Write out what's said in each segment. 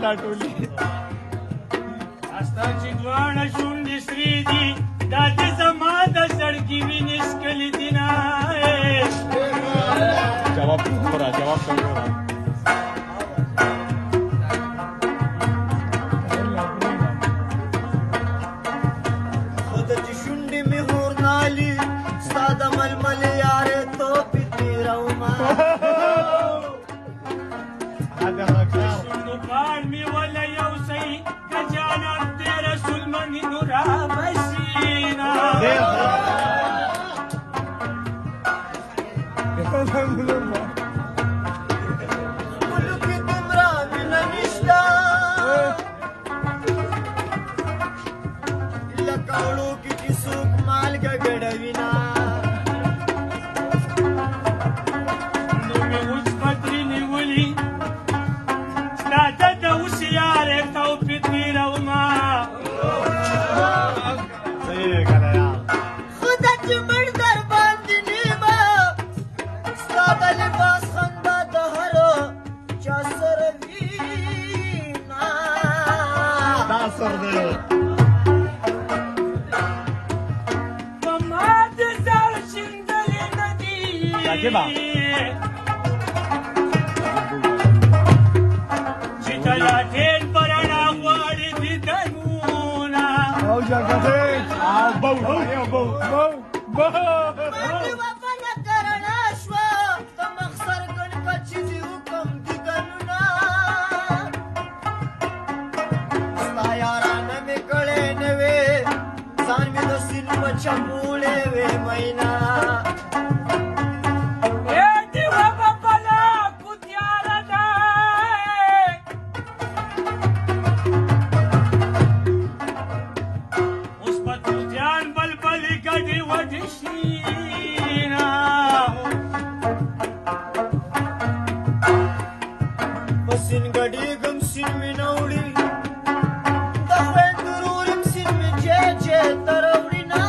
دا ټولي استا چې دواړه شونډې سرې دي دا د زما د زړګي وینې څکلې دي نه جواب وګوره جواب وګوره خود چې شونډې مې هورنالي ستا د ململ یارې توپې تېرومه شونډو پاڼ مې وله یو ځای د جانان د رسول منې نو رابسي نه ملک کې دومره مینه نشته لکه وړو کې چې څوک مالګه ګډوي نه نو مې اوس بدرې نیولي ستا د اوس یارې توپې تېرومه خدا چې مړ در باندې نیمه ستا د لباس خندا د هرو چا سره وینا دا سر دی په ما د ځان شیندلې نه دي عجیبه. چې د لاتین په رڼا غواړي دیدنونه او جګړه او بو بو بو بو باندې وفا نه کرنا شوه د مخسر ګڼ کچې دي حکم دي ګنونه ستا یارانه مې کړې نه وې ځان مې د سین په چموړې وې مینا ای دیوه به بلا کوتیاره ده اوس به توتیان بلبلې ګډې وډې شي نه په سین ګډېږم سین مې نه وړي د خویندو ورور یم سین مې جې ته راوړي نه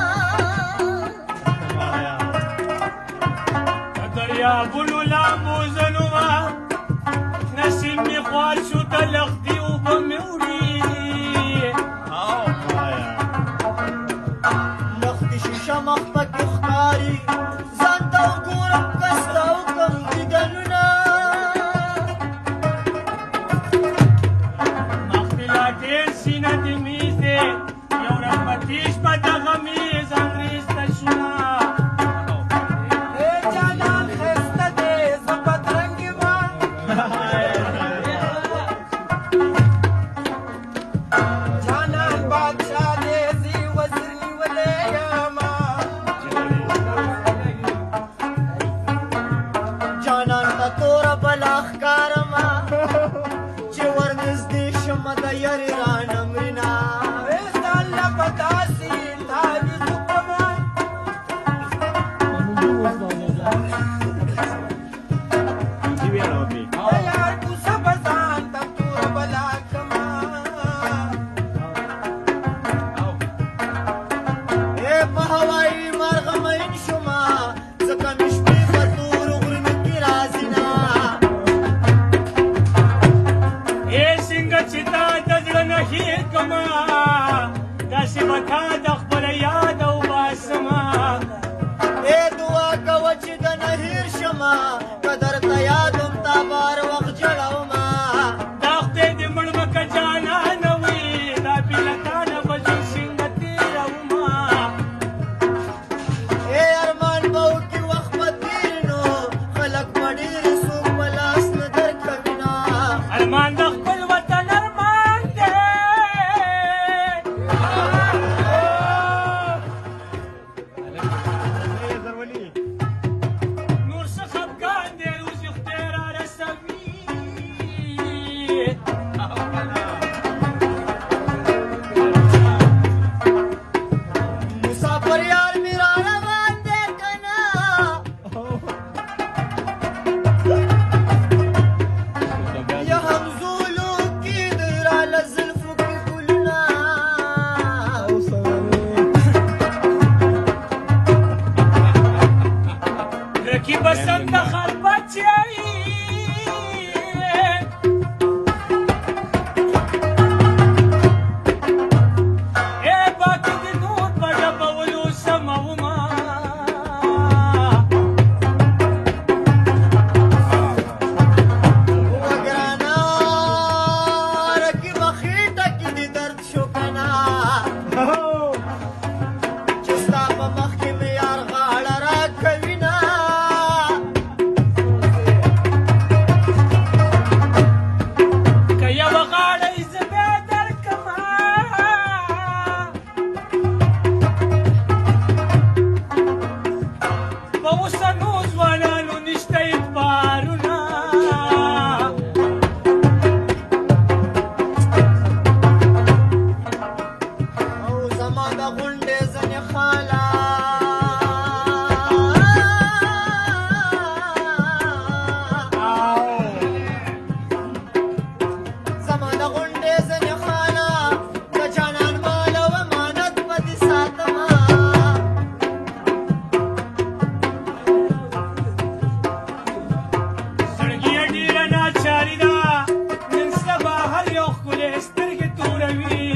د دریابونو لامبو ځنومه نسیم مې خوار شو د لښتې اوبه مې وړي لښتې شیشه مخ پکې ښکاري ځان ته وګورم کس ته وکړم دیدنونه مخکې لا ډېر سینه د میز دی یو ورځ به تېش به دغه میز انګریز ته شینه جانان ښایسته دی زه بدرنګ یم جانان بادشاه دی زه یې وزیر نیولی یم جانان ته توره بلا ښکارمه چې ورنږدې شمه د یارې رانه مړینه ځان له به داسې تعویض وکړمه د یار کوڅه به ځان ته توره بلا کړمه ای په هوایي مرغه مین شومه ځکه مې شپې په تورو غرونو کې راځي نه ای څنګه چې تا د زړه نه هېر کړمه داسې به تا د خپله یاد وباسمه ای دعا کوه چې د نه هېر شمه که درته یادم تا بار وخت جړومه دا خدای دې مړ مه که جانانه وي دا بې له تا نه به ژوند څنګه تېرومه ای ارمان به وکړي وخت به تېر نو خلک به ډېرې څوک په لاس نه درکوي نه ارمان د خپل وطن ارمان دی د غونډې ځنې خاله زما د غونډې ځنې خاله د جانان مال او امانت به دې ساتمه زړګي ډېره ناچاري ده نن سبا هر یو ښکلی سترګې توروي